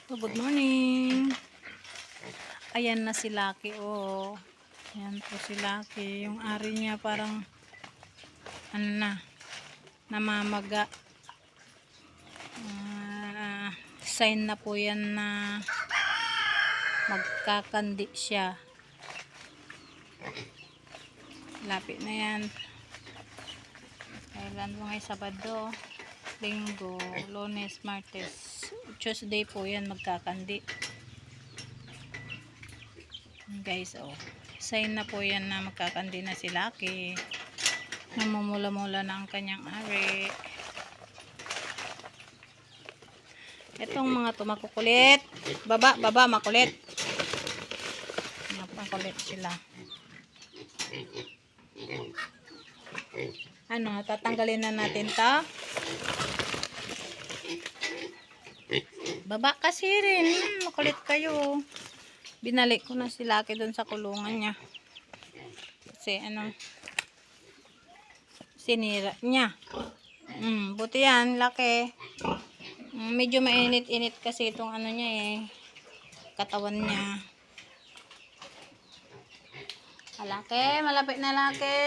Oh, good morning. Ayan na si Lucky. Oh. Ayan po si Lucky. Yung ari niya parang ano na, namamaga. Sign na po yan na magkakandi siya. Lapit na yan. Kailan po ngay Sabado, Linggo, Lunes, Martes, Tuesday po yan magkakandi. Guys, oh. Sign na po yan na magkakandi na si Lucky. Namumula-mula na ang kanyang ari. Itong mga tumakukulit. Baba, makulit. Makulit sila. Ano, tatanggalin na natin to. Baba kasi rin. Makulit kayo. Binalik ko na si Lucky doon sa kulungan niya. Kasi ano, sinira niya. Buti yan, Lucky. Medyo mainit-init kasi itong ano niya katawan niya. Lucky, malapit na Lucky.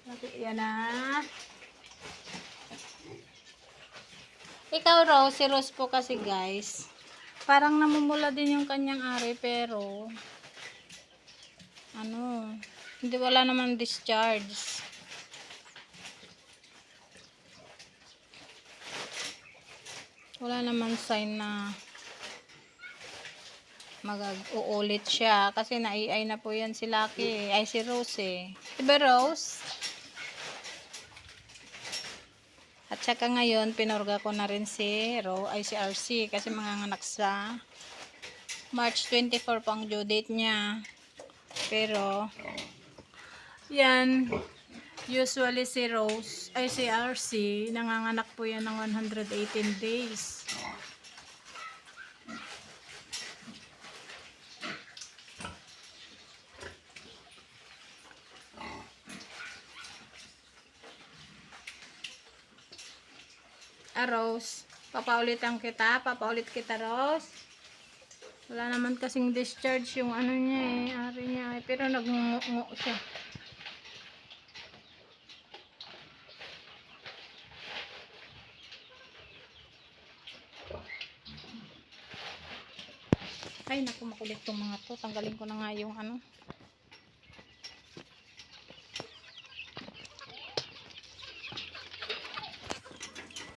Malapit yan Ikaw Rose, si Rose po kasi guys, parang namumula din yung kanyang ari pero ano, hindi wala naman discharge. Wala naman sign na mag-uulit siya kasi naiay na po yan si Lucky, ay si Rose Diba Rose? At saka ngayon pinorga ko na rin si RC kasi manganganak sa March 24 pang due date niya. Pero yan, usually si RC nanganganak po yan ng 118 days. Rose, papaulit kita Rose. Wala naman kasing discharge yung ano niya ari niya pero nagngungo siya. Ay naku, makulit tong mga to. Tanggalin ko na nga yung ano.